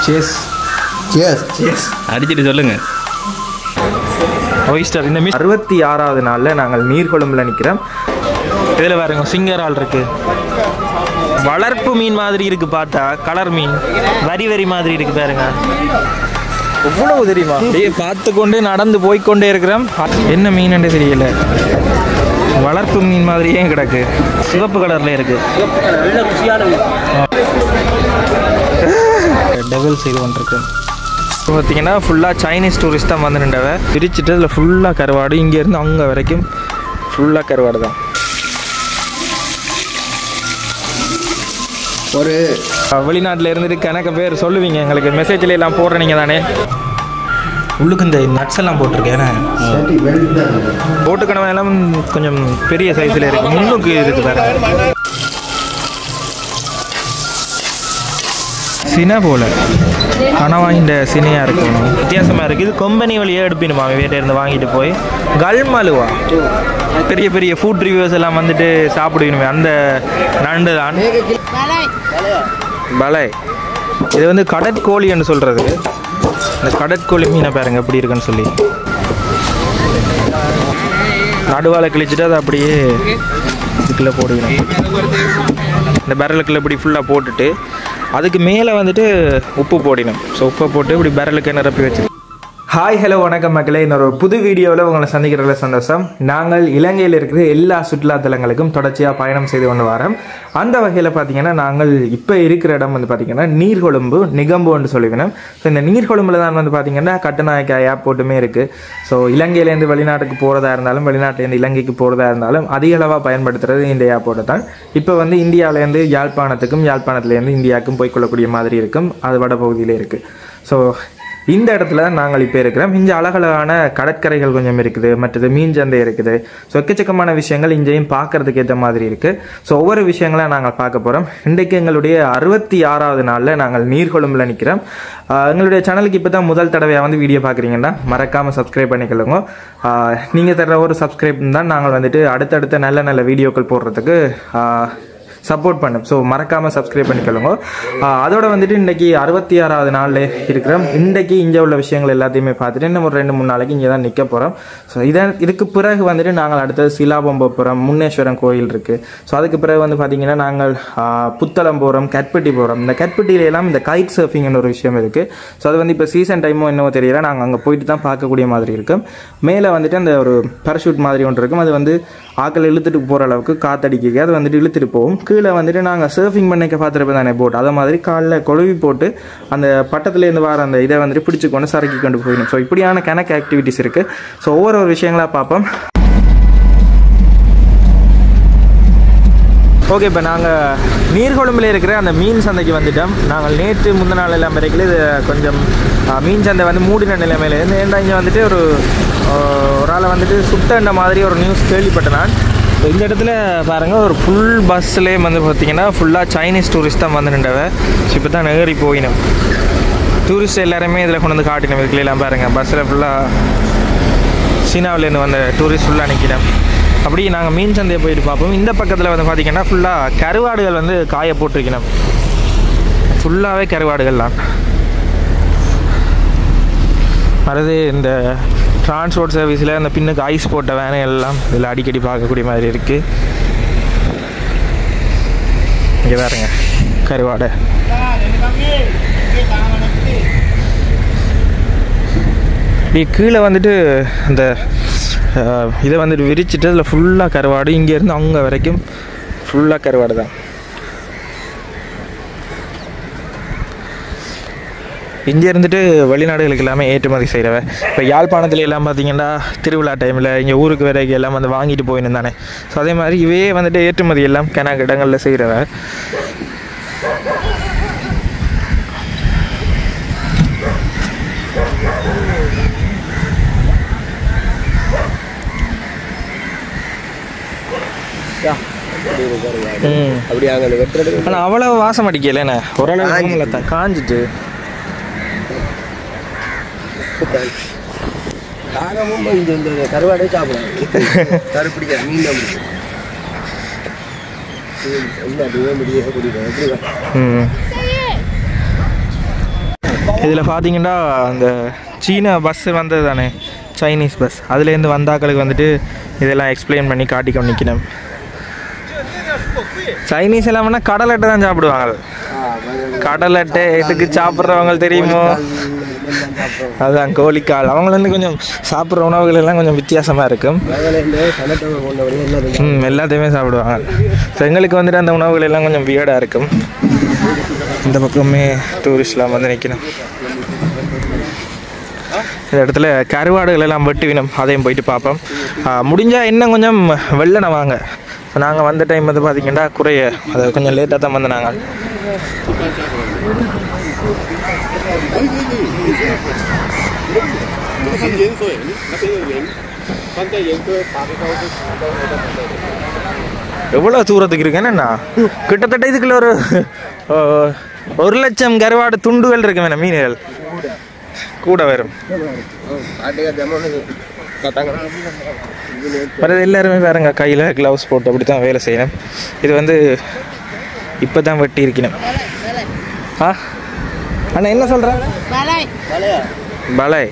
Chase chase chase அடிச்சிட்டு சொல்லுங்கள். Oyster இந்த மீன் 66வது நாளில் நாங்கள் நீர்கொழும்பில் நிற்கிறோம். இதில் பாருங்க சிங்கர் ஆள் இருக்குது. வளர்ப்பு மீன் மாதிரி இருக்குது, பார்த்தா கலர் மீன் வரி வரி மாதிரி இருக்குது பாருங்க. எவ்வளவு தெரியுமா, அப்படியே பார்த்து கொண்டு நடந்து போய்கொண்டே இருக்கிறோம். என்ன மீன் தெரியல, வளர்ப்பு மீன் மாதிரியே கிடக்கு, சிவப்பு கலரில் இருக்குது. டெவல் சைடு வந்துருக்கு. இப்போ பார்த்தீங்கன்னா ஃபுல்லாக சைனீஸ் டூரிஸ்ட் தான் வந்து நின்றவ பிரிச்சுட்டு அதில் ஃபுல்லாக கருவாடு, இங்கேருந்து அங்கே வரைக்கும் ஃபுல்லாக கருவாடு தான். ஒரு வெளிநாட்டில் இருந்துட்டு கணக்கு பேர் சொல்லுவீங்க எங்களுக்கு, மெசேஜில் எல்லாம் போடுற நீங்கள் தானே. உள்ளுக்கு இந்த நட்ஸ் எல்லாம் போட்டிருக்கேன். போட்டுக்கணும் எல்லாம் கொஞ்சம் பெரிய சைஸில் இருக்குது, முன்னுக்கு இருக்குது பாருங்க. சினை போல் ஆனால் வாங்கிட்ட சினையாக இருக்கணும், வித்தியாசமாக இருக்குது. இது கொம்பனி வழியாக எடுப்பினுமா வீட்டிலேருந்து வாங்கிட்டு போய். கல்மலுவா பெரிய பெரிய ஃபுட் ரிவ்யூஸ் எல்லாம் வந்துட்டு சாப்பிடுவீனுமே அந்த நண்டு தான். பலை இது வந்து கடற்கோழின்னு சொல்கிறது. இந்த கடற்கோழி மீனை பாருங்க எப்படி இருக்குன்னு சொல்லி. நடுவால் கிழிச்சிட்டு அதை அப்படியே இதுக்குள்ளே போடுவீங்க. இந்த பேரலுக்குள்ளே இப்படி ஃபுல்லாக போட்டுட்டு அதுக்கு மேலே வந்துட்டு உப்பு போடணும். ஸோ உப்பை போட்டு இப்படி பேரலுக்கு நிரப்பி வச்சு. ஹாய் ஹலோ வணக்கம் மக்களே, இன்னொரு புது வீடியோவில் உங்களை சந்திக்கிறதுல சந்தோஷம். நாங்கள் இலங்கையில் இருக்கிற எல்லா சுற்றுலாத்தலங்களுக்கும் தொடர்ச்சியாக பயணம் செய்து கொண்டு வரோம். அந்த வகையில் பார்த்திங்கன்னா நாங்கள் இப்போ இருக்கிற இடம் வந்து பார்த்திங்கன்னா நீர்கொழும்பு நிகம்போன்னு சொல்லிவினோம். ஸோ இந்த நீர்கொழும்பில் தான் வந்து பார்த்திங்கன்னா கட்டுநாயக்கா ஏர்போர்ட்டுமே இருக்குது. ஸோ இலங்கையிலேருந்து வெளிநாட்டுக்கு போகிறதா இருந்தாலும் வெளிநாட்டிலேருந்து இலங்கைக்கு போகிறதா இருந்தாலும் அதிக அளவாக பயன்படுத்துகிறது இந்த ஏர்போர்ட்டை தான். இப்போ வந்து இந்தியாவிலேருந்து யாழ்ப்பாணத்துக்கும் யாழ்ப்பாணத்துலேருந்து இந்தியாவுக்கும் போய்க்கொள்ளக்கூடிய மாதிரி இருக்கும், அது வடபகுதியிலே இருக்குது. ஸோ இந்த இடத்துல நாங்கள் இப்போ இருக்கிறோம். இங்கே அழகழகான கடற்கரைகள் கொஞ்சம் இருக்குது, மற்றது மீன் சந்தை இருக்குது. ஸோ எக்கச்சக்கமான விஷயங்கள் இங்கேயும் பார்க்கறதுக்கு ஏற்ற மாதிரி இருக்குது. ஸோ ஒவ்வொரு விஷயங்களாக நாங்கள் பார்க்க போகிறோம். இன்றைக்கு எங்களுடைய 66வது நாளில் நாங்கள் நீர்கொழும்பில் நிற்கிறோம். எங்களுடைய சேனலுக்கு இப்போ தான் முதல் தடவையாக வந்து வீடியோ பார்க்குறீங்கன்னா மறக்காமல் சப்ஸ்கிரைப் பண்ணிக்கொள்ளுங்க. நீங்கள் தர்ற ஒரு சப்ஸ்கிரைப் தான் நாங்கள் வந்துட்டு அடுத்தடுத்த நல்ல நல்ல வீடியோக்கள் போடுறதுக்கு சப்போர்ட் பண்ணும். ஸோ மறக்காமல் சப்ஸ்கிரைப் பண்ணிக்கொள்ளுங்க. அதோட வந்துட்டு இன்றைக்கி 66வது நாளில் இருக்கிறோம். இன்றைக்கி இங்கே உள்ள விஷயங்கள் எல்லாத்தையுமே பார்த்துட்டு இன்னும் ஒரு 2-3 நாளைக்கு இங்கே தான் நிற்க போகிறோம். ஸோ இதுக்கு பிறகு வந்துட்டு நாங்கள் அடுத்தது சிலாபம் போகிறோம், முன்னேஸ்வரம் கோயில் இருக்குது. ஸோ அதுக்கு பிறகு வந்து பார்த்திங்கன்னா நாங்கள் புத்தளம் போகிறோம், கட்பட்டி போகிறோம். இந்த கட்பட்டியிலெல்லாம் இந்த கைட் சர்ஃபிங்னு ஒரு விஷயம் இருக்குது. ஸோ அது வந்து இப்போ சீசன் டைமோ என்னவோ தெரியல, நாங்கள் அங்கே போயிட்டு தான் பார்க்கக்கூடிய மாதிரி இருக்கும். மேலே வந்துட்டு அந்த ஒரு பேராஷூட் மாதிரி ஒன்று இருக்கும், அது வந்து ஆக்கள் இழுத்துட்டு போகிற அளவுக்கு காற்றடிக்க அது வந்துட்டு இழுத்துட்டு போகும். கீழே வந்துட்டு நாங்கள் சர்ஃபிங் பண்ணிக்க பார்த்துருப்போம் தானே போட், அதை மாதிரி காலில் கொழுவி போட்டு அந்த பட்டத்துலேருந்து வர அந்த இதை வந்துட்டு பிடிச்சி கொண்டு சரக்கி கொண்டு போயிடும். ஸோ இப்படியான கணக்கு ஆக்டிவிட்டிஸ் இருக்குது. ஸோ ஒவ்வொரு விஷயங்களாக பார்ப்போம். ஓகே, இப்போ நாங்கள் நீர்கொழும்பில் இருக்கிற அந்த மீன் சந்தைக்கு வந்துட்டோம். நாங்கள் நேற்று முந்த நாள் எல்லாம் வரைக்கும் இது கொஞ்சம் மீன் சந்தை வந்து மூடின நிலைமையிலேருந்து ஏன்டா இங்கே வந்துட்டு ஒரு ஆளை வந்துட்டு சுட்டண்ட மாதிரி ஒரு நியூஸ் கேள்விப்பட்டேன் நான். இந்த இடத்துல பாருங்கள், ஒரு ஃபுல் பஸ்லேயே வந்து பார்த்திங்கன்னா ஃபுல்லாக சைனீஸ் டூரிஸ்ட் தான் வந்து நின்றவ. ஸோ இப்போ தான் ஏறி போயினோம். டூரிஸ்ட் எல்லாருமே இதில் கொண்டு வந்து காட்டினோம். இதுக்கெல்லாம் பாருங்கள், பஸ்ஸில் ஃபுல்லாக சீனாவிலேருந்து வந்த டூரிஸ்ட் ஃபுல்லாக நிற்கிறோம். அப்படி நாங்கள் மீன் சந்தையை போயிட்டு பார்ப்போம். இந்த பக்கத்தில் வந்து பார்த்திங்கன்னா ஃபுல்லாக கருவாடுகள் வந்து காய போட்டிருக்கணும். ஃபுல்லாகவே கருவாடுகள் தான். அடுத்து இந்த டிரான்ஸ்போர்ட் சர்வீஸில் அந்த பின்னுக்கு ஐஸ் போட்ட வேனை எல்லாம் இதில் அடிக்கடி பார்க்கக்கூடிய மாதிரி இருக்குது. இங்கே பாருங்க கருவாடை. இப்படி கீழே வந்துட்டு அந்த இதை வந்துட்டு விரிச்சிட்டு அதில் ஃபுல்லாக கருவாடு, இங்கேருந்து அங்கே வரைக்கும் ஃபுல்லாக கருவாடு தான். இங்கே இருந்துட்டு வெளிநாடுகளுக்கு எல்லாமே ஏற்றுமதி செய்கிறவ. இப்போ யாழ்ப்பாணத்தில் எல்லாம் பார்த்திங்கன்னா திருவிழா டைமில் இங்கே ஊருக்கு வரைக்கும் எல்லாம் வந்து வாங்கிட்டு போயின்னு தானே. ஸோ அதே மாதிரி இவே வந்துட்டு ஏற்றுமதி எல்லாம் கணக்கு இடங்களில் செய்கிறவ. ஆனால் அவ்வளோ வாசம் அடிக்கலைண்ணே, ஓரளவு தான் காஞ்சிட்டு. கருவாடே சாப்பிடாது, கருப்பிடிக்க மீன் இதில் பார்த்தீங்கன்னா அந்த சீனா பஸ்ஸு வந்தது தானே, சைனீஸ் பஸ், அதுலேருந்து வந்தாக்களுக்கு வந்துட்டு இதெல்லாம் எக்ஸ்பிளைன் பண்ணி காட்டிக்க நிற்கணும். சைனீஸ் எல்லாம்னா கடல் அட்டை தான் சாப்பிடுவாங்க. கடல் அட்டை எதுக்கு சாப்பிட்றவங்க தெரியுமோ, அதுதான் கோழிக்கால். அவங்க வந்து கொஞ்சம் சாப்பிட்ற உணவுகள் எல்லாம் கொஞ்சம் வித்தியாசமாக இருக்கும். எல்லாத்தையுமே சாப்பிடுவாங்க. ஸோ எங்களுக்கு வந்துட்டு அந்த உணவுகள் எல்லாம் கொஞ்சம் வியர்டாக இருக்கும். இந்த பக்கமே டூரிஸ்ட்லாம் வந்து நிற்கணும். இந்த இடத்துல கருவாடுகள் எல்லாம் வெட்டி வினம், அதையும் போயிட்டு பார்ப்போம். முடிஞ்சால் இன்னும் கொஞ்சம் வெள்ளனை வாங்க. நாங்கள் வந்த டைம் வந்து பார்த்திங்கன்னா குறைய, அது கொஞ்சம் லேட்டாக தான் வந்து நாங்கள். எவ்வளோ தூரத்துக்கு இருக்கேன்னா கிட்டத்தட்ட இதுக்குள்ள ஒரு 1,00,000 கருவாடு துண்டுகள் இருக்கு வேணும், மீன்கள் கூட வரும். வரது எல்லாருமே பாருங்க கையில் க்ளவுஸ் போட்டு அப்படி தான் வேலை செய்யணும். இது வந்து இப்போ தான் வெட்டி இருக்கணும். அண்ணா என்ன சொல்கிற? பலை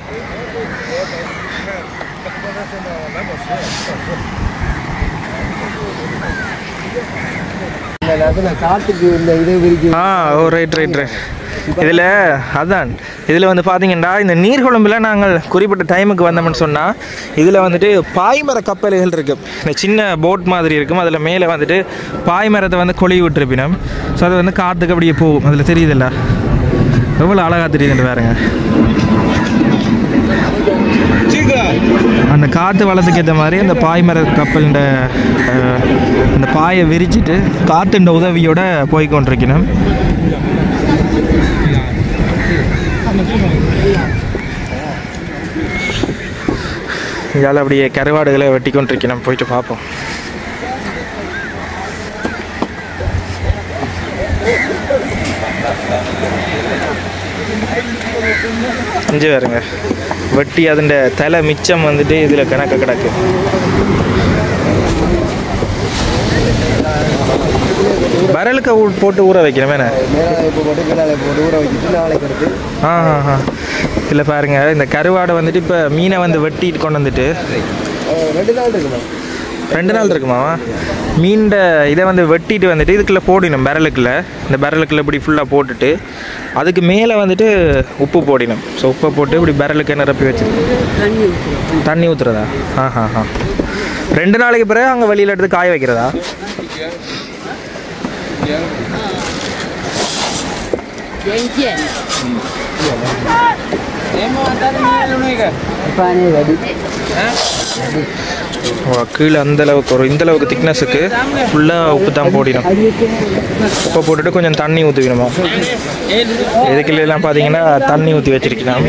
ரைட். இதில் அதான் இதில் வந்து பார்த்தீங்கன்னா இந்த நீர்கொழும்பில் நாங்கள் குறிப்பிட்ட டைமுக்கு வந்தோம்னு சொன்னால் இதில் வந்துட்டு பாய்மர கப்பல்கள் இருக்குது. இந்த சின்ன போட் மாதிரி இருக்கும், அதில் மேலே வந்துட்டு பாய்மரத்தை வந்து கொழி விட்டுருப்பினோம். ஸோ அது வந்து காற்றுக்கு அப்படியே போகும். அதில் தெரியுதில்ல எவ்வளோ அழகாக தெரியுதுன்னு பாருங்க. அந்த காற்று வளத்துக்கு ஏற்ற மாதிரி அந்த பாய்மர கப்பல்ன்ற அந்த பாயை விரிச்சிட்டு காற்றுன்ற உதவியோட போய்கொண்டிருக்கணும். இதால் அப்படியே கருவாடுகளை வெட்டி கொண்டிருக்கணும், போயிட்டு பார்ப்போம். இங்கே வருங்க வெட்டி அதுண்ட தலை மிச்சம் வந்துட்டு இதில் கணக்கு கிடக்கு. பரலுக்கு போட்டு ஊற வைக்கணும் வேணா. இல்லை பாருங்க இந்த கருவாடை வந்துட்டு இப்போ மீனை வந்து வெட்டிட்டு கொண்டு வந்துட்டு 2 நாள் இருக்குமாவா. மீண்ட இதை வந்து வெட்டிட்டு வந்துட்டு இதுக்குள்ளே போடணும் பரலுக்குள்ளே. இந்த பரலுக்குள்ளே இப்படி ஃபுல்லாக போட்டுட்டு அதுக்கு மேலே வந்துட்டு உப்பு போடணும். ஸோ உப்பை போட்டு இப்படி பரலுக்கு நிரப்பி வச்சு தண்ணி ஊற்றுறதா? 2 நாளைக்கு பிறகு அங்கே வெளியில் எடுத்து காய வைக்கிறதா? கீழே அந்த அளவுக்கு வரும், இந்த அளவுக்கு திக்னஸுக்கு ஃபுல்லாக உப்பு தான் போடணும். உப்பை போட்டுட்டு கொஞ்சம் தண்ணி ஊற்றிக்கணுமா. இதுக்குள்ளெல்லாம் பார்த்தீங்கன்னா தண்ணி ஊற்றி வச்சிருக்கலாம்.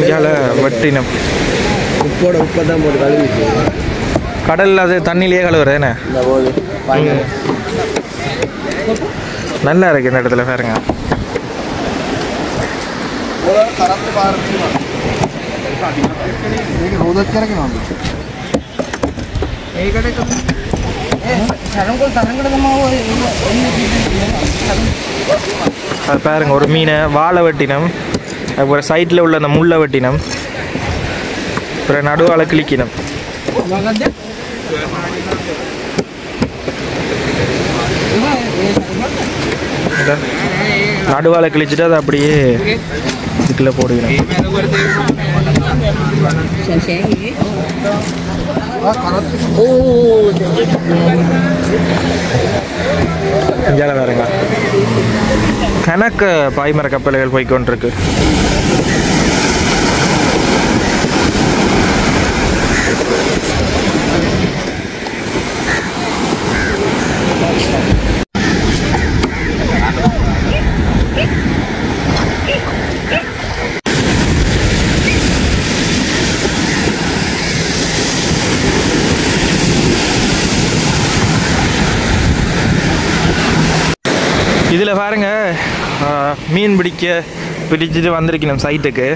இதால் வெட்டினம் உப்போட உப்பை தான் போட்டு கழுவி கடலில் அது தண்ணியிலேயே கழுவுறேன்னு நல்லா இருக்கு. இந்த இடத்துல பாருங்க அது பாருங்க ஒரு மீனை வாழை வெட்டினம், அப்புறம் சைட்டில் உள்ள அந்த முள்ளை வெட்டினம், அப்புறம் நடுவால் கிளிக்கணும். நடுவால் கிழிச்சிட்டு அதை அப்படியே இதுக்குள்ளே போடுவேன். இங்கே வேறுங்க கணக்கு பாய்மர கப்பல்கள் போய்கொண்டிருக்கு. இதில் பாருங்க மீன் பிடிச்சிட்டு வந்திருக்கணும் சைட்டுக்கு.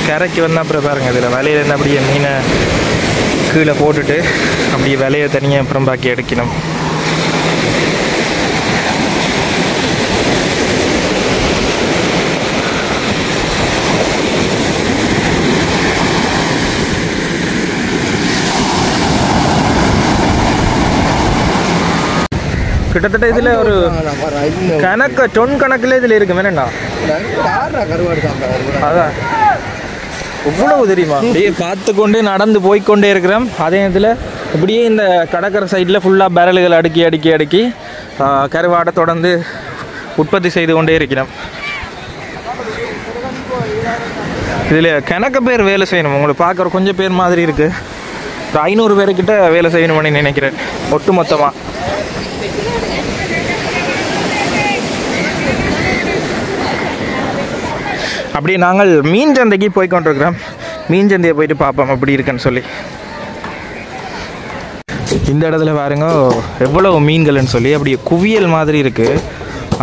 கரைக்கு வந்தால் அப்புறம் பாருங்கள் இதில் வலையில் இருந்து அப்படியே மீனை கீழே போட்டுட்டு அப்படியே விலையை தனியாக அப்புறம் பாக்கி எடுக்கணும். கிட்டத்தட்ட இதில் ஒரு கணக்கு டொன் கணக்கில் இதில் இருக்கு என்னண்ணா கருவாடு சாப்பிட்டா அதான் இவ்வளவு தெரியுமா அப்படியே பார்த்து கொண்டே நடந்து போய்கொண்டே இருக்கிறோம். அதே நேரத்தில் இப்படியே இந்த கடற்கரை சைடில் ஃபுல்லாக பேரல்கள் அடுக்கி கருவாடை தொடர்ந்து உற்பத்தி செய்து கொண்டே இருக்கிறோம். இதில் கணக்கு பேர் வேலை செய்யணும். உங்களுக்கு பார்க்குற கொஞ்சம் பேர் மாதிரி இருக்குது. ஒரு 500 பேர்கிட்ட வேலை செய்யணும்னு நினைக்கிறேன் ஒட்டு மொத்தமாக. அப்படியே நாங்கள் மீன் சந்தைக்கு போய் கொண்டிருக்கிறோம். மீன் சந்தையை போயிட்டு பார்ப்போம் அப்படி இருக்குன்னு சொல்லி. இந்த இடத்துல பாருங்க எவ்வளோ மீன்கள்னு சொல்லி அப்படியே குவியல் மாதிரி இருக்குது.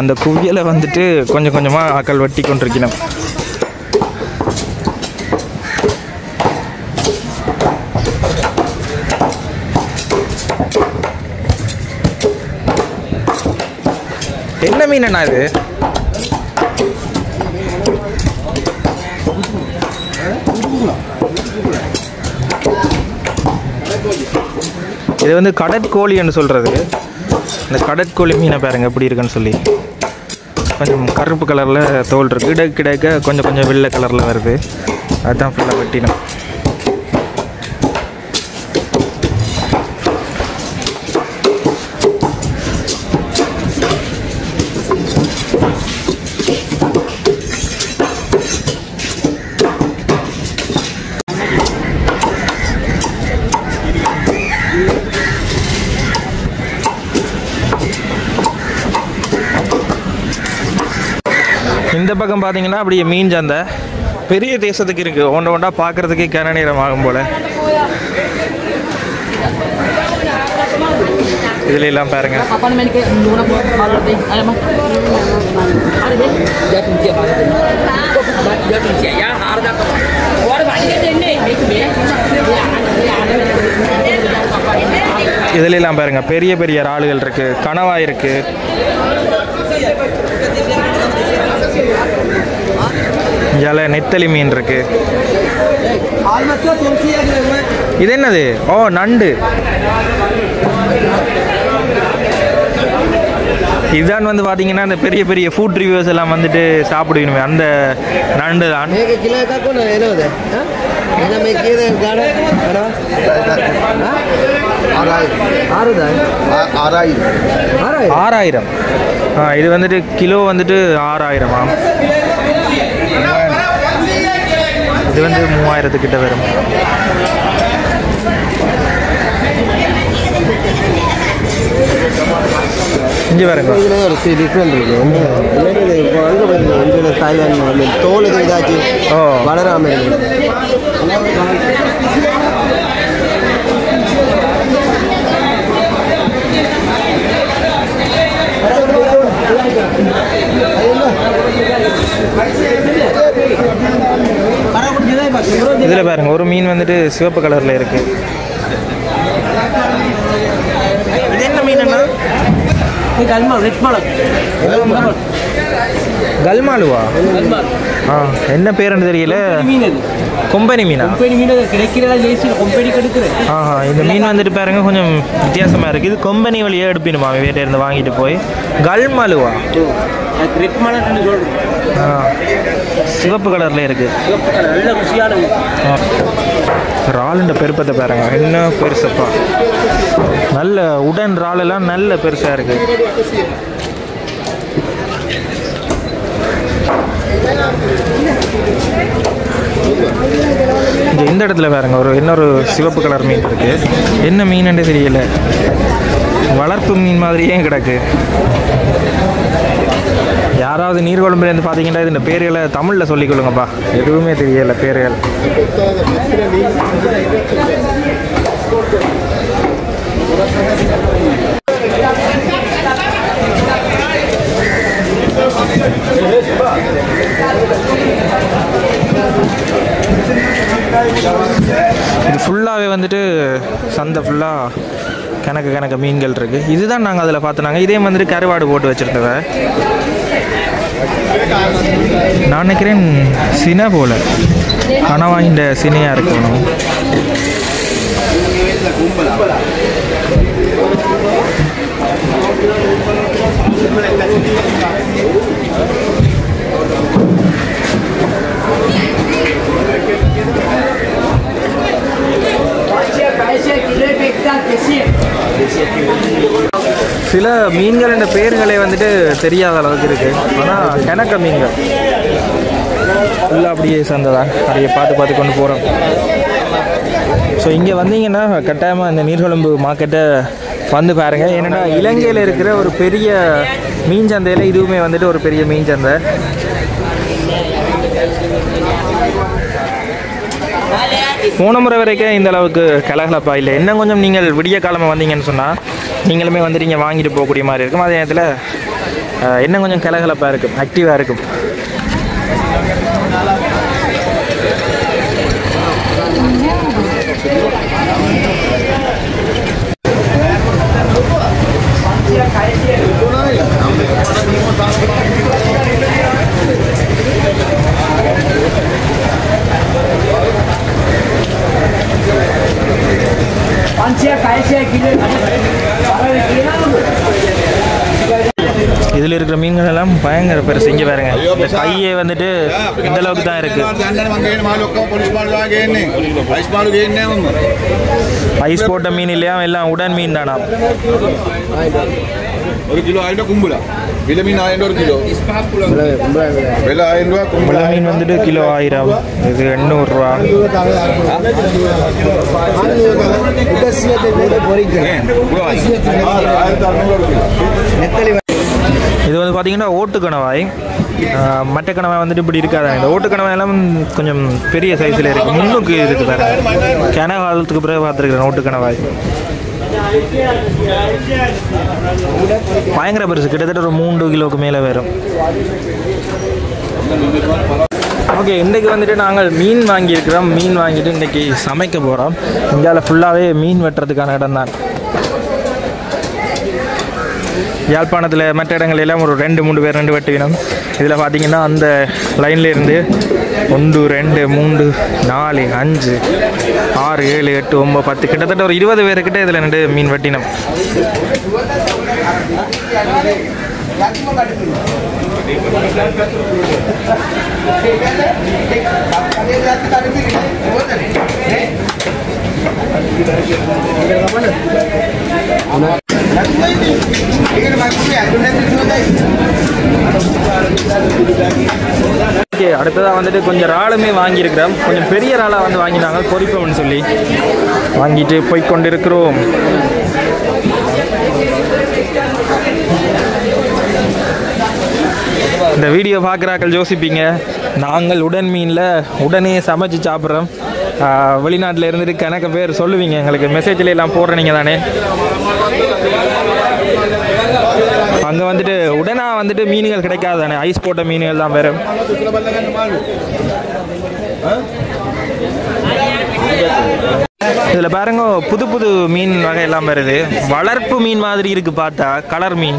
அந்த குவியலை வந்துட்டு கொஞ்சம் கொஞ்சமாக ஆக்கள் வெட்டி கொண்டிருக்கணும். என்ன மீன் அண்ணா இது? இது வந்து கடற்கோழின்னு சொல்கிறது. இந்த கடற்கோழி மீனை பாருங்க எப்படி இருக்குன்னு சொல்லி. கொஞ்சம் கருப்பு கலரில் தோல் இருக்குது. கிடைக்க கொஞ்சம் கொஞ்சம் வெள்ளை கலரில் வருது. அதுதான் ஃபுல்லாக வெட்டினோம். இந்த பக்கம் பார்த்தீங்கன்னா அப்படியே மீன் சந்தை பெரிய தேசத்துக்கு இருக்குது. ஒன்றா பார்க்குறதுக்கே கன நேரம் ஆகும் போல். இதில் எல்லாம் பாருங்க. இதில் எல்லாம் பாருங்க பெரிய பெரிய இறால்கள் இருக்குது, கணவாய் இருக்குது. இதில் நெத்தலி மீன் இருக்கு. இது என்னது? ஓ நண்டு. இதுதான் வந்து பார்த்தீங்கன்னா இந்த பெரிய பெரிய ஃபுட் ரிவ்யூஸ் எல்லாம் வந்துட்டு சாப்பிடுவீங்க அந்த நண்டு தான். ஆறாயிரம். இது வந்துட்டு கிலோ வந்துட்டு 6000. இது வந்து 3000 கிட்ட வரும். இங்கே பாருங்க ஒரு டிஃப்ரெண்ட் இருக்குது. அங்கே தாய்லாந்து தோலுக்கு ஏதாச்சும் வளராமல் இதில் பாருங்க ஒரு மீன் வந்துட்டு சிவப்பு கலரில் இருக்கு. இது என்ன மீன்? கல்மாலுவா? என்ன பேருன்னு தெரியல. கொம்பனி மீனா? இந்த மீன் வந்துட்டு பாருங்க கொஞ்சம் வித்தியாசமாக இருக்குது. இது கொம்பனி வழியாக எடுப்பினுமா வீட்டில் இருந்து வாங்கிட்டு போய். கல்மாலுவா சிவப்பு கலரில் இருக்குது. இறாலுண்ட பெருப்பத்தை பாருங்க என்ன பெருசப்பா. நல்ல உடன் இறாலெல்லாம் நல்ல பெருசாக இருக்குது. இந்த இடத்துல பாருங்க இன்னொரு சிவப்பு கலர் மீன் இருக்கு. என்ன மீனுன்னு தெரியல. வளர்ப்பு மீன் மாதிரியே கிடக்கு. யாராவது நீர்கொழும்புலேருந்து பார்த்தீங்கன்னா இந்த பேர்களை தமிழில் சொல்லிக்கொள்ளுங்கப்பா. எதுவுமே தெரியல பேர்கள். இது ஃபுல்லாகவே வந்துட்டு சந்தை ஃபுல்லாக கணக்கு மீன்கள் இருக்குது. இதுதான் நாங்கள் அதில் பார்த்துனாங்க. இதே வந்துட்டு கருவாடு போட்டு வச்சுருந்தவ நான் நினைக்கிறேன் சினை போல் கனவாயின்ற சினையாக இருக்கணும். சில மீன்களின் பெயர்களை வந்துட்டு தெரியாத அளவுக்கு இருக்குது. ஆனால் கிணக்க மீன்கள் ஃபுல்லாக அப்படியே சேர்ந்ததான் அப்படியே பார்த்து கொண்டு போகிறோம். ஸோ இங்கே வந்தீங்கன்னா கட்டாயமாக இந்த நீர்கொழும்பு மார்க்கெட்டை வந்து பாருங்கள். ஏன்னா இலங்கையில் இருக்கிற ஒரு பெரிய மீன் சந்தையில் இதுவுமே வந்துட்டு ஒரு பெரிய மீன் சந்தை. போன முறை வரைக்கும் இந்த அளவுக்கு கலகலப்பாக இல்லை. இன்னும் கொஞ்சம் நீங்கள் விடிய காலமாக வந்தீங்கன்னு சொன்னால் நீங்களுமே வந்துட்டு இங்கே வாங்கிட்டு போகக்கூடிய மாதிரி இருக்கும். அதே நேரத்தில் இன்னும் கொஞ்சம் கலகலப்பாக இருக்கும், ஆக்டிவாக இருக்கும். இதில் இருக்கிற மீன்கள் எல்லாம் பயங்கர பெருசு. இங்கே பாருங்க, இந்த கையே வந்துட்டு இந்த அளவுக்கு தான் இருக்கு. ஐஸ் போட்ட மீன் இல்லையா, எல்லாம் உடன் மீன் தானா. ஒரு கிலோ ஆயிரம் கும்பலா விலை மீன் 1000 ஒரு கிலோ விலை 1000 ரூபா. கும்பலா மீன் வந்துட்டு கிலோ 1000, இது 800 ரூபா. இது வந்து பார்த்தீங்கன்னா ஓட்டுக்கணவாய். மற்ற கணவாய் வந்துட்டு இப்படி இருக்காது. இந்த ஓட்டுக்கணவாய் எல்லாம் கொஞ்சம் பெரிய சைஸில் இருக்குது, முன்னுக்கு இருக்குது. வேறு கிண காலத்துக்கு பிறகு பார்த்துருக்குறேன் ஓட்டுக்கணவாய். பயங்கர பெருசு, கிட்டத்தட்ட ஒரு 3 கிலோவுக்கு மேலே வரும். ஓகே, இன்றைக்கு வந்துட்டு நாங்கள் மீன் வாங்கியிருக்கிறோம். மீன் வாங்கிட்டு இன்றைக்கி சமைக்க போகிறோம். இந்தியாவில் ஃபுல்லாகவே மீன் வெட்டுறதுக்கான இடம் தான். யாழ்ப்பாணத்தில் மற்ற இடங்கள் எல்லாம் ஒரு 2-3 பேர் 2 வெட்டுவினோம். இதில் பார்த்தீங்கன்னா அந்த லைனில் இருந்து 1 2 3 4 5 6 7 8 9 10 கிட்டத்தட்ட ஒரு 20 பேருக்கிட்ட இதில் 2 மீன் வெட்டினோம். ஓகே, அடுத்ததாக வந்துட்டு கொஞ்சம் இறாலுமே வாங்கியிருக்கிறோம். கொஞ்சம் பெரிய இறாலாக வந்து வாங்கினாங்க, பொரிப்போம்னு சொல்லி வாங்கிட்டு போய்கொண்டிருக்கிறோம். இந்த வீடியோ பார்க்குறாக்கள் யோசிப்பீங்க, நாங்கள் உடன் மீனில் உடனே சமைச்சு சாப்பிட்றோம். வெளிநாட்டில் இருந்துட்டு கணக்கு பேர் சொல்லுவீங்க, எங்களுக்கு மெசேஜில் எல்லாம் போடுற நீங்கள் தானே. அங்கே வந்துட்டு உடனே வந்துட்டு மீன்கள் கிடைக்காது தானே, ஐஸ் போட்ட மீன்கள் தான் வேறு. இதில் பாருங்க, புது புது மீன் வகையெல்லாம் வருது. வளர்ப்பு மீன் மாதிரி இருக்குது பார்த்தா, கலர் மீன்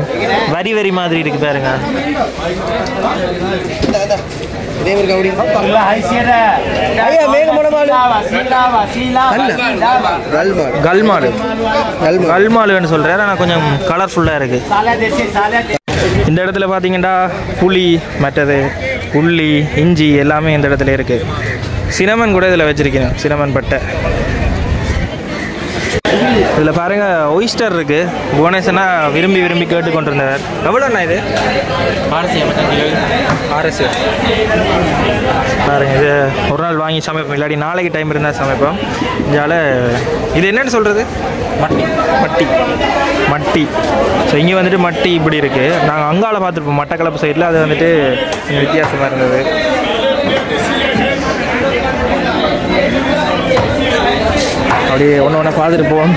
வரி வரி மாதிரி இருக்குது பாருங்க. கல்மாலுன்னு சொல்கிறேன், ஆனால் கொஞ்சம் கலர்ஃபுல்லாக இருக்குது. இந்த இடத்துல பார்த்தீங்கன்னா புளி, மற்றது உள்ளி, இஞ்சி எல்லாமே இந்த இடத்துல இருக்குது. சினமன் கூட இதில் வச்சுருக்கேன், சினமன் பட்டை. இதில் பாருங்கள், ஒயிஸ்டர் இருக்குது. புவனேஸ்வரனா விரும்பி விரும்பி கேட்டு கொண்டிருந்தவர். எவ்வளோண்ணா இது? 6 பாருங்க, இது ஒரு நாள் வாங்கி சமைப்போம், இல்லாட்டி நாளைக்கு டைம் இருந்தால் சமைப்போம். இதால் இது என்னென்னு சொல்கிறது? மட்டி. ஸோ இங்கே வந்துட்டு மட்டி இப்படி இருக்குது. நாங்கள் அங்கால பார்த்துருப்போம் மட்டக்களப்பு சைடில், அது வந்துட்டு வித்தியாசமாக இருந்தது. அப்படியே ஒன்று பார்த்துட்டு போவோம்.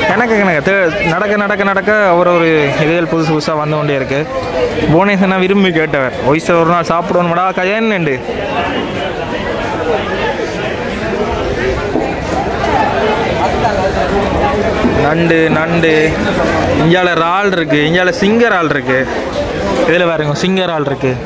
நடக்க ஒரு இதுகள் புதுசாக வந்து கொண்டே இருக்குது. புவனேஸ்வரனா விரும்பி கேட்டவர், ஒய்சர் ஒரு நாள் சாப்பிடுவோம்டா கல்யாணண்டு. நண்டு இந்தியாவில் இறால் இருக்குது, இந்தியாவில் சிங்கர் ஆள் இருக்குது. இதில் பாருங்க, சிங்கர் ஆள் இருக்குது.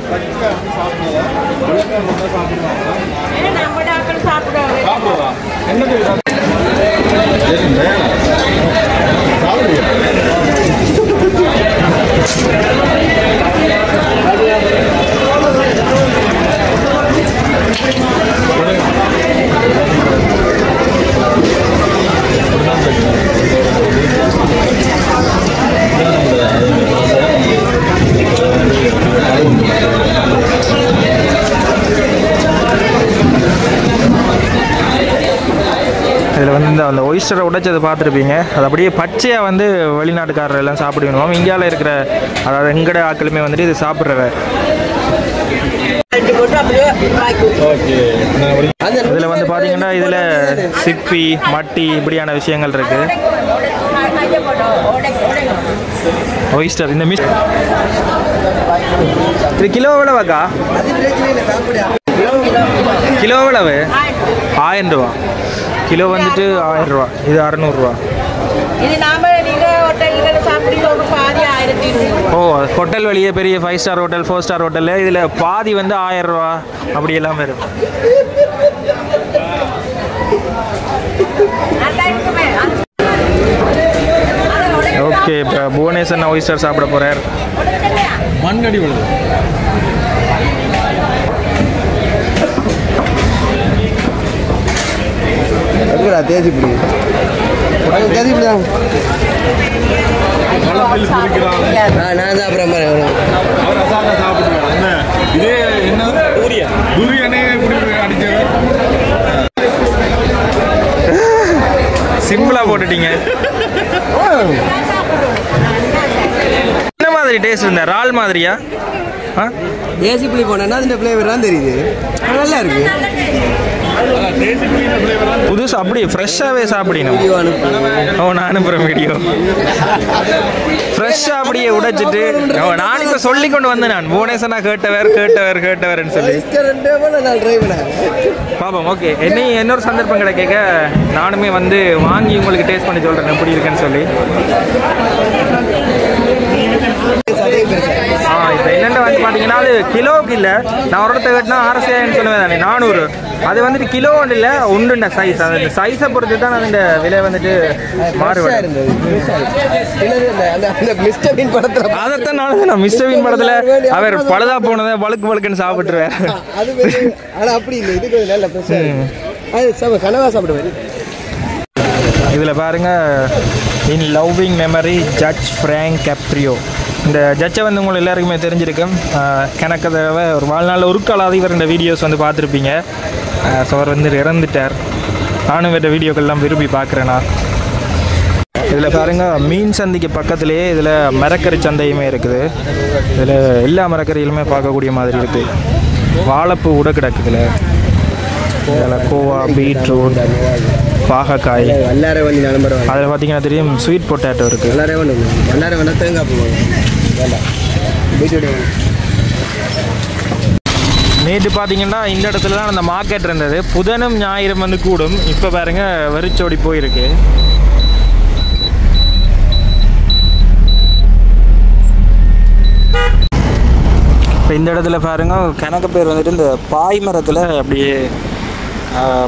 ஒயிஸ்டரை உடைச்சதை பார்த்துருப்பீங்க. அது அப்படியே பச்சையாக வந்து வெளிநாட்டுக்காரர் எல்லாம் சாப்பிடுவோம். இந்தியாவில் இருக்கிற அதாவது எங்கட ஆட்களுமே வந்துட்டு இது சாப்பிட்றவ. இதில் வந்து பார்த்தீங்கன்னா இதில் சிப்பி மட்டி இப்படியான விஷயங்கள் இருக்குது. ஒயிஸ்டர் இந்த மிஸ் இது கிலோ எவ்வளவாக்கா? கிலோ எவ்வளவு? 1000 ரூபா. கிலோ வந்துட்டு 1000 ரூபா. இது 600 ரூபா. ஓ ஹோட்டல் வெளியே பெரிய 5 ஸ்டார் ஹோட்டல் 4 ஸ்டார் ஹோட்டலில் இதில் பாதி வந்து 1000 ரூபா அப்படி எல்லாம் வரும். ஓகே இப்போ புவனேஸ்வரன் ஒயிஸ்டர் சாப்பிட போகிறார். மண்ணடி விழுது. தேசிப்பிடி நான் சாப்பிட்றேன் பாரு. அவர் அசால்ட்டா சாப்பிடுவாங்க. இதே என்ன துரியனே அடிச்சவர் சிம்பிளா போட்டுட்டீங்க. என்ன மாதிரி டேஸ்ட் இருந்தா? இறால் மாதிரியா? தேசி புளி போனா அந்த ஃப்ளேவர் தான் தெரியுது. நல்லா இருக்கு. புதுசு அப்படியே ஃப்ரெஷ்ஷாகவே சாப்பிடணும். ஓ நான் அனுப்புகிறேன் வீடியோ. ஃப்ரெஷ்ஷாக அப்படியே உடைச்சிட்டு நான் இப்போ சொல்லி கொண்டு வந்தேன். நான் புவனேஸ்வரனா கேட்டவர்னு சொல்லி பாப்போம். ஓகே இன்னொரு சந்தர்ப்பம் கிடைக்க நானுமே வந்து வாங்கி உங்களுக்கு டேஸ்ட் பண்ணி சொல்கிறேன் எப்படி இருக்குன்னு சொல்லி. இப்போ என்னென்ன வந்து பார்த்தீங்கன்னா அது கிலோவுக்கு இல்லை. நான் ஒரு இடத்த கேட்டினா 6,000 சொல்லுவேன் தானே 400. அது வந்துட்டு கிலோ ஒன்று இல்லை ஒன்றுண்ட சைஸ். அந்த சைஸை பொறுத்து தான் அந்த விலை வந்துட்டு மாறுபடும். அதைத்தான் நான் மிஸ்டர் பீன் படத்தில் அவர் பழுதா போனதை வழுக்குன்னு சாப்பிட்டுருவேன். இதில் பாருங்க in loving memory judge Frank Caprio. இந்த ஜட்ஜை வந்து உங்களுக்கு எல்லாருக்குமே தெரிஞ்சிருக்கும். கணக்கு தடவை ஒரு வாழ்நாளில் ஒரு காலாவது இவர் இந்த வீடியோஸ் வந்து பார்த்துருப்பீங்க. ஸோ அவர் வந்து இறந்துட்டார். நானும் வேறு வீடியோக்கள்லாம் விரும்பி பார்க்குறேன்னா. இதில் பாருங்கள் மீன் சந்தைக்கு பக்கத்துலேயே இதில் மரக்கறி சந்தையுமே இருக்குது. இதில் எல்லா மரக்கறிகளுமே பார்க்கக்கூடிய மாதிரி இருக்குது. வாழைப்பூ கூட கிடக்குதுல. இதில் கோவா பீட்ரூட் பாகக்காய் அதில் பார்த்தீங்கன்னா தெரியும் ஸ்வீட் பொட்டேட்டோ இருக்குது. நேற்று பார்த்தீங்கன்னா இந்த இடத்துல தான் அந்த மார்க்கெட் இருந்தது. புதனும் ஞாயிறும் வந்து கூடும். இப்போ பாருங்க வெறிச்சோடி போயிருக்கு. இப்போ இந்த இடத்துல பாருங்க கணக்கு பேர் வந்துட்டு இந்த பாய் மரத்தில் அப்படியே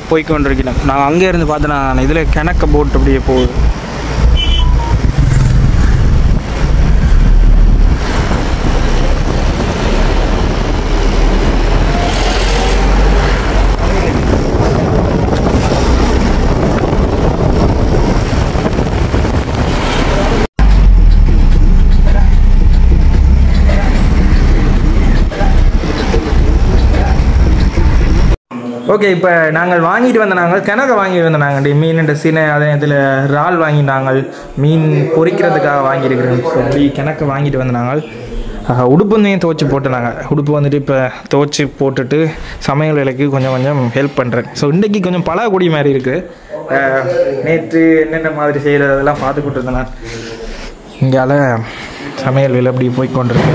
போய்கொண்டிருக்கணும். நான் அங்கே இருந்து பார்த்தேன். நான் இதில் கணக்க போட்டு அப்படியே போகுது. ஓகே இப்போ நாங்கள் வாங்கிட்டு வந்த கிணக்க வாங்கிட்டு வந்த மீன் சீனை அதே இதில் இறால் வாங்கிட்டாங்க. மீன் பொரிக்கிறதுக்காக வாங்கியிருக்கிறோம். ஸோ அப்படி கிணக்க வாங்கிட்டு வந்தாங்க. உடுப்புந்தையும் துவச்சி போட்டுனாங்க. உடுப்பு வந்துட்டு இப்போ துவச்சி போட்டுட்டு சமையல் வேலைக்கு கொஞ்சம் ஹெல்ப் பண்ணுறேன். ஸோ இன்றைக்கி கொஞ்சம் பழகக்கூடிய மாதிரி இருக்குது. நேற்று என்னென்ன மாதிரி செய்கிறதெல்லாம் பார்த்துக்கிட்டு இருந்தேன் நான். இங்கால சமையல் வேலை அப்படி போய்கொண்டிருக்கு.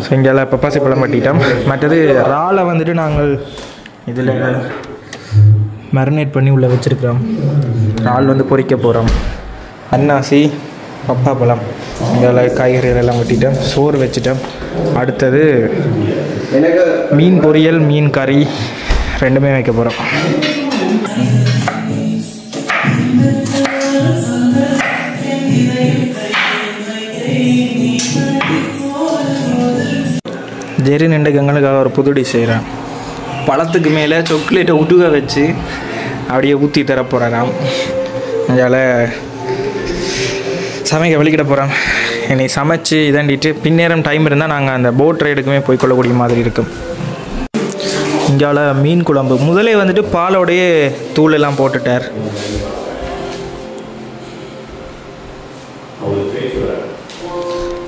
ஸோ இங்கால பப்பாசி பழம் பட்டிட்டோம். மற்றது இறாலை வந்துட்டு நாங்கள் இதில் மேரினேட் பண்ணி உள்ளே வச்சுருக்கிறோம். இறால் வந்து பொரிக்க போகிறோம். அன்னாசி பப்பா பழம் இதில் காய்கறிகள் எல்லாம் வெட்டிட்டோம். சோறு வச்சுட்டோம். அடுத்தது மீன் பொரியல் மீன் கறி ரெண்டுமே வைக்க போகிறோம். ஜெரி நின்று கங்கனுக்காக ஒரு புது டிஷ் செய்கிறேன். பழத்துக்கு மேலே சாக்லேட்டை உடுக வச்சு அப்படியே ஊற்றி தர போகிறாராம். அதனால் சமைக்க வெளிக்கிட போகிறோம். என்னை சமைச்சு இதாண்டிட்டு பின்னேரம் டைம் இருந்தால் நாங்கள் அந்த போட் ரைடுக்குமே போய்கொள்ளக்கூடிய மாதிரி இருக்கும். இங்கால மீன் குழம்பு முதலே வந்துட்டு பாலோடையே தூள் எல்லாம் போட்டுட்டார்.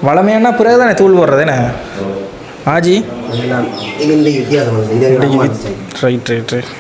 வளமையான பிறகு தானே தூள் போடுறதுண்ணே ஆஜி இது இந்த வித்தியாசம் இதே ரைட் ரைட் ரைட்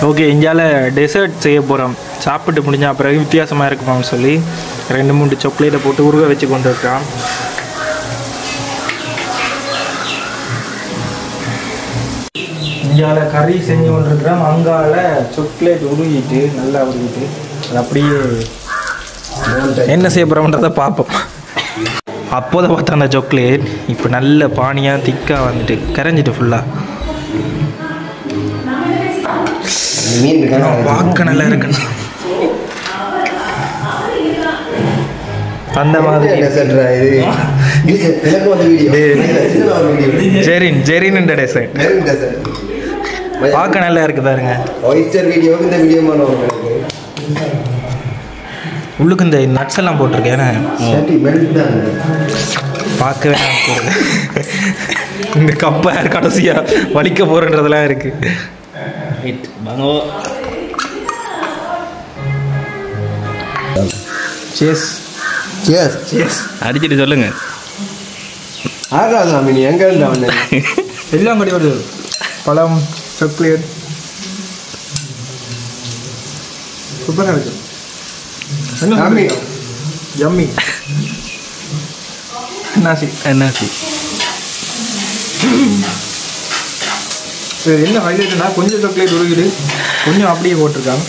ஓகே இந்தியாவில் டெசர்ட் செய்ய போகிறோம் சாப்பிட்டு முடிஞ்சால் பிறகு வித்தியாசமாக இருக்குமான்னு சொல்லி 2-3 சாக்லேட்டை போட்டு உருக வச்சு கொண்டு இருக்கிறோம் இந்தியாவில் கறி செஞ்சு கொண்டு இருக்கிறோம் அங்கால சாக்லேட் உருகிட்டு நல்லா உருகிட்டு அது அப்படியே என்ன செய்ய போகிறோம்ன்றதை பார்ப்போம் அப்போதை பார்த்தா அந்த சாக்லேட் இப்போ நல்ல பானியாக திக்காக வந்துட்டு கரைஞ்சிட்டு ஃபுல்லாக மீன் பார்க்க நல்லா இருக்குண்ணா அந்த மாதிரி ஜெரின் டெசர்ட் பார்க்க நல்லா இருக்கு பாருங்க உள்ளுக்கு இந்த நட்ஸ் எல்லாம் போட்டிருக்கேன் பார்க்கவே இந்த கப்பை கடைசியாக வலிக்க போகிறன்றதெல்லாம் இருக்கு அடிச்சுட்டு சொல்லுங்க எங்க இருந்தா எல்லாம் கடி வருது பழம் சாக்லேட் சூப்பராக இருக்கு யம்மி என்னாசி என்ன ஹைலைட்னா கொஞ்சம் சாக்லேட் உருகிடு கொஞ்சம் அப்படியே போட்டிருக்காங்க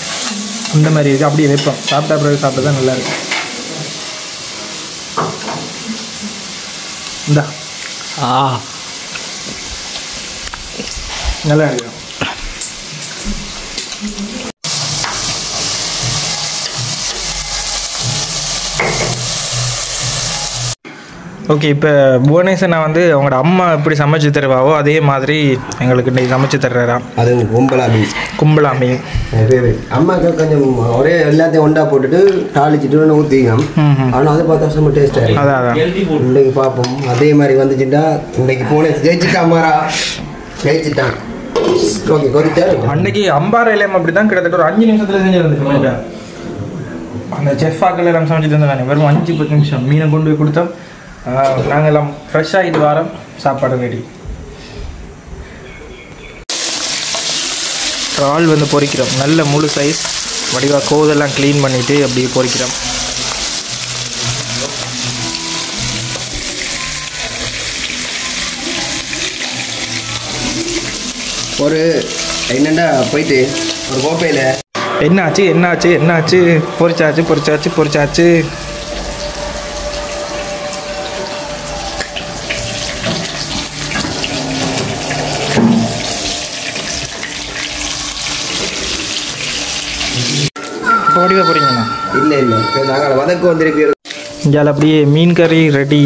இந்த மாதிரி இருக்குது அப்படியே வைப்போம் சாப்பிட்டா பிறகு சாப்பிட்டா தான் நல்லா இருக்கும் இந்தா நல்லா இருக்கு ஓகே இப்போ புவனேஸ்வர் நான் வந்து அவங்களோட அம்மா எப்படி சமைச்சு தருவாவோ அதே மாதிரி எங்களுக்கு இன்றைக்கி சமைச்சு தர்றாராம் அது கும்பலா மீன் அம்மாவுக்கு கொஞ்சம் ஒரே எல்லாத்தையும் ஒண்டா போட்டுட்டு தாளிச்சுட்டு ஊற்றிக்கணும் ஆனால் அதை பார்த்தா செம்ம டேஸ்ட்டாக அதான் இன்றைக்கு பார்ப்போம் அதே மாதிரி வந்துச்சுட்டா இன்றைக்கு போனேன் ஜெயிச்சுட்டா அம்மாரா ஜெயிச்சுட்டான் ஓகே கொதிச்சாரு அன்னைக்கு அம்பாறையிலையும் அப்படி தான் கிட்டத்தட்ட ஒரு 5 நிமிஷத்தில் செஞ்சு வந்துட்டு அந்த செஃபாக்கள் எல்லாம் சமைச்சிட்டு இருந்தாங்க வெறும் 5-10 நிமிஷம் மீனை கொண்டு போய் கொடுத்தோம் நாங்கள் எல்லாம் ஃப்ரெஷ்ஷாக இது வாரம் சாப்பாடு ரெடி இறால் வந்து பொரிக்கிறோம் நல்ல முழு சைஸ் வடிவாக கோதெல்லாம் க்ளீன் பண்ணிவிட்டு அப்படியே பொரிக்கிறோம் ஒரு என்னண்டா போயிட்டு ஒரு கோப்பையில் என்னாச்சு பொரிச்சாச்சு இப்போ வடிவாக போகிறீங்கண்ணா இல்லை நாங்கள் வதக்கு வந்திருக்கிறோம் இஞ்சால அப்படியே மீன் கறி ரெடி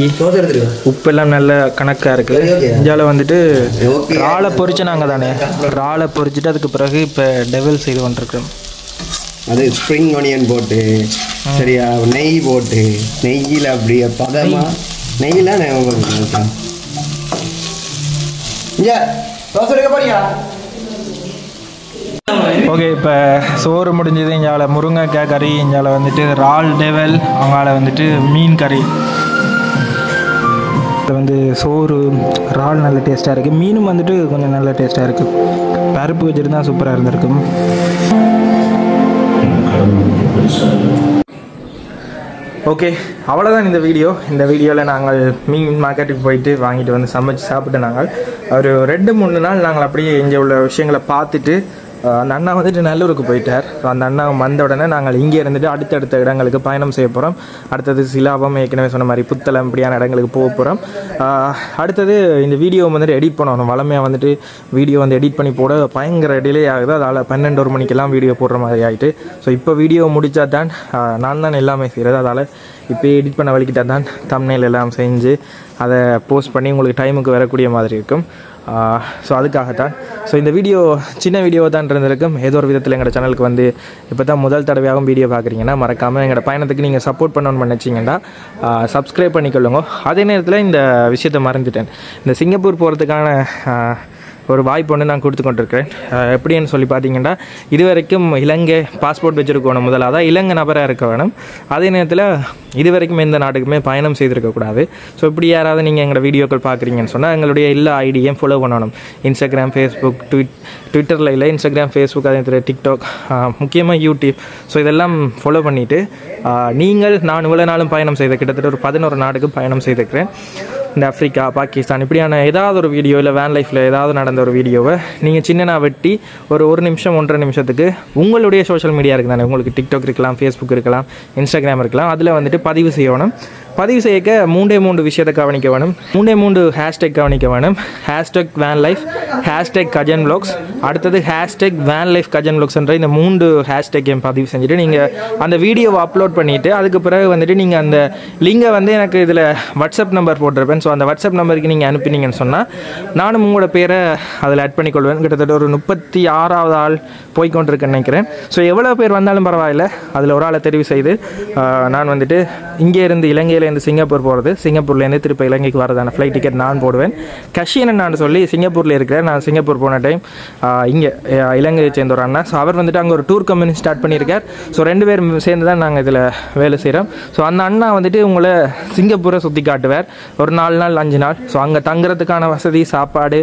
உப்பெல்லாம் நல்ல கணக்காக இருக்குது இஞ்சால வந்துட்டு இறாலை பொரிச்சு நாங்கள் தானே இறாலை பொரிச்சுட்டு அதுக்கு பிறகு இப்போ டெவல் செய்து கொண்டிருக்கிறோம் அது ஸ்ப்ரிங் ஆனியன் போட்டு சரியா நெய் போட்டு நெய்யில் அப்படியே பதமாக நெய்யில் ஓகே இப்போ சோறு முடிஞ்சது இங்கால முருங்கைக்காய் கறி இங்கால வந்துட்டு இறால் டெவல் அவங்கால வந்துட்டு மீன் கறி இது வந்து சோறு இறால் நல்ல டேஸ்ட்டாக இருக்குது மீனும் வந்துட்டு கொஞ்சம் நல்ல டேஸ்ட்டாக இருக்குது பருப்பு வச்சுருந்தா சூப்பராக இருந்திருக்கும் ஓகே அவ்வளோதான் இந்த வீடியோவில் நாங்கள் மீன் மார்க்கெட்டுக்கு போயிட்டு வாங்கிட்டு வந்து சமைச்சு சாப்பிட்டு நாங்கள் ஒரு 2-3 நாள் நாங்கள் அப்படியே இங்கே உள்ள விஷயங்களை பார்த்துட்டு அந்த அண்ணா வந்துட்டு நல்லூருக்கு போயிட்டார். அந்த அண்ணா வந்த உடனே நாங்கள் இங்கே இருந்துட்டு அடுத்தடுத்த இடங்களுக்கு பயணம் செய்ய போகிறோம். அடுத்தது சிலாபம், ஏற்கனவே சொன்ன மாதிரி புத்தளம், இப்படியான இடங்களுக்கு போக போகிறோம். அடுத்தது இந்த வீடியோ வந்துட்டு எடிட் பண்ணணும். வளமையாக வந்துட்டு வீடியோ வந்து எடிட் பண்ணி போட பயங்கர டிலே ஆகுது. அதால் 12 மணிக்கெல்லாம் வீடியோ போடுற மாதிரி ஆகிட்டு. ஸோ இப்போ வீடியோ முடித்தா தான் நான் தான் எல்லாமே செய்கிறது. அதால் இப்போ எடிட் பண்ண வலிக்கிட்டால் தான் தம்ப்நெயில் எல்லாம் செஞ்சு அதை போஸ்ட் பண்ணி உங்களுக்கு டைமுக்கு வரக்கூடிய மாதிரி இருக்கும். ஸோ அதுக்காகத்தான். ஸோ இந்த வீடியோ சின்ன வீடியோ தான் இருந்திருக்கும். ஏதோ ஒரு விதத்தில் எங்களோட சேனலுக்கு வந்து இப்போ தான் முதல் தடவையாகவும் வீடியோ பார்க்குறீங்கன்னா மறக்காமல் எங்களோட பயணத்துக்கு நீங்கள் சப்போர்ட் பண்ணணும்னு நினச்சிங்கன்னா சப்ஸ்கிரைப் பண்ணிக்கொள்ளுங்க. அதே நேரத்தில் இந்த விஷயத்தை மறந்துட்டேன். இந்த சிங்கப்பூர் போகிறதுக்கான ஒரு வாய்ப்பு ஒன்று நான் கொடுத்து கொண்டிருக்கிறேன். எப்படின்னு சொல்லி பார்த்தீங்கன்னா, இது வரைக்கும் இலங்கை பாஸ்போர்ட் வச்சுருக்கணும். முதல்ல அதான் இலங்கை நபராக இருக்க வேணும். அதே நேரத்தில் இது வரைக்கும் எந்த நாட்டுக்குமே பயணம் செய்திருக்கக்கூடாது. ஸோ இப்படி யாராவது நீங்கள் எங்களோட வீடியோக்கள் பார்க்குறீங்கன்னு சொன்னால் எங்களுடைய எல்லா ஐடியையும் ஃபாலோ பண்ணணும். இன்ஸ்டாகிராம், ஃபேஸ்புக், ட்விட்டரில் இல்லை, இன்ஸ்டாகிராம், ஃபேஸ்புக், அதே நேரத்தில் டிக்டாக், முக்கியமாக யூடியூப். ஸோ இதெல்லாம் ஃபாலோ பண்ணிவிட்டு நான் இவ்வளோ நாளும் பயணம் செய்த கிட்டத்தட்ட ஒரு 11 நாடுக்கு பயணம் செய்திருக்கிறேன். இந்த ஆஃப்ரிக்கா, பாகிஸ்தான் இப்படியான ஏதாவது ஒரு வீடியோ இல்லை வேன் லைஃப்பில் ஏதாவது நடந்த ஒரு வீடியோவை நீங்கள் சின்னனா வெட்டி ஒரு நிமிஷம் 1.5 நிமிஷத்துக்கு உங்களுடைய சோஷியல் மீடியா இருக்குது தானே, உங்களுக்கு டிக்டாக் இருக்கலாம், ஃபேஸ்புக் இருக்கலாம், இன்ஸ்டாகிராம் இருக்கலாம், அதில் வந்துட்டு பதிவு செய்யணும். பதிவு செய்யக்க 3 விஷயத்தை கவனிக்க வேணும். 3 ஹேஷ்டேக் கவனிக்க வேணும். Hashtag van life, hashtag Gajan vlogs, அடுத்தது ஹேஷ்டேக் வேன் லைஃப் கஜன் வ்ளாக்ஸ்ன்ற இந்த 3 ஹேஷ்டேக்கையும் பதிவு செஞ்சுட்டு நீங்கள் அந்த வீடியோவை அப்லோட் பண்ணிவிட்டு அதுக்கு பிறகு வந்துட்டு நீங்கள் அந்த லிங்கை வந்து எனக்கு இதில் வாட்ஸ்அப் நம்பர் போட்டிருப்பேன். ஸோ அந்த வாட்ஸ்அப் நம்பருக்கு நீங்கள் அனுப்பினீங்கன்னு சொன்னால் நானும் உங்களோட பேரை அதில் ஆட் பண்ணிக்கொள்வேன். கிட்டத்தட்ட ஒரு 36வது ஆள் போய்கொண்டிருக்கேன்னு நினைக்கிறேன். ஸோ எவ்வளோ பேர் வந்தாலும் பரவாயில்ல, அதில் ஒரு ஆளை தெரிவு செய்து நான் வந்துட்டு இங்கே இருந்து இலங்கையிலேருந்து சிங்கப்பூர் போகிறது, சிங்கப்பூர்லேருந்து திருப்பி இலங்கைக்கு வரதான ஃப்ளைட் டிக்கெட் நான் போடுவேன். கஷியன் நான் சொல்லி சிங்கப்பூரில் இருக்கிறேன். நான் சிங்கப்பூர் போன டைம் இங்கே இலங்கையை சேர்ந்த ஒரு அண்ணா. ஸோ அவர் வந்துட்டு அங்கே ஒரு டூர் கம்பெனி ஸ்டார்ட் பண்ணியிருக்கார். ஸோ 2 பேர் சேர்ந்து தான் நாங்கள் இதில் வேலை செய்கிறோம். ஸோ அந்த அண்ணா வந்துட்டு உங்களை சிங்கப்பூரை சுற்றி காட்டுவார். ஒரு 4 நாள் 5 நாள். ஸோ அங்கே தங்குறதுக்கான வசதி, சாப்பாடு,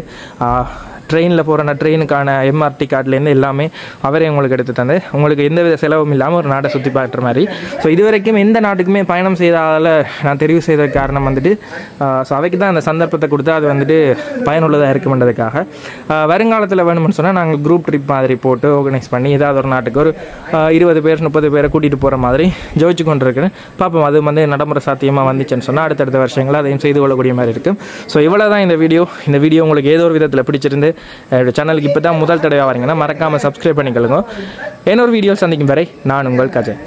ட்ரெயினில் போகிற ட்ரெயினுக்கான எம்ஆர்டி கார்ட்லேருந்து எல்லாமே அவரே உங்களுக்கு எடுத்து தந்து உங்களுக்கு எந்தவித செலவும் இல்லாமல் ஒரு நாட்டை சுற்றி பார்க்குற மாதிரி. ஸோ இது வரைக்கும் எந்த நாட்டுக்குமே பயணம் செய்தால் நான் தெரிவு செய்த காரணம் வந்துட்டு ஸோ அவைக்கு தான் அந்த சந்தர்ப்பத்தை கொடுத்தா அது வந்துட்டு பயனுள்ளதாக இருக்கும்ன்றதுக்காக. வருங்காலத்தில் வேணும்னு சொன்னால் நாங்கள் குரூப் ட்ரிப் மாதிரி போட்டு ஆர்கனைஸ் பண்ணி ஏதாவது ஒரு நாட்டுக்கு ஒரு 20 பேர் 30 பேரை கூட்டிகிட்டு போகிற மாதிரி ஜோதிச்சு கொண்டு இருக்கிறேன். பார்ப்போம், அது வந்து நடைமுறை சாத்தியமாக வந்துச்சுன்னு சொன்னால் அடுத்தடுத்த வருஷங்கள் அதையும் செய்து கொள்ளக்கூடிய மாதிரி இருக்கும். ஸோ இவ்வளோ தான் இந்த வீடியோ. இந்த வீடியோ உங்களுக்கு ஏதோ ஒரு விதத்தில் பிடிச்சிருந்து சேனலுக்கு இப்போ தான் முதல் தடவை வரீங்கன்னா மறக்காமல் சப்ஸ்கிரைப் பண்ணிக்கொள்ளுங்க. இன்னொரு வீடியோ சந்திக்கும் வரை நான் உங்கள் கஜன்.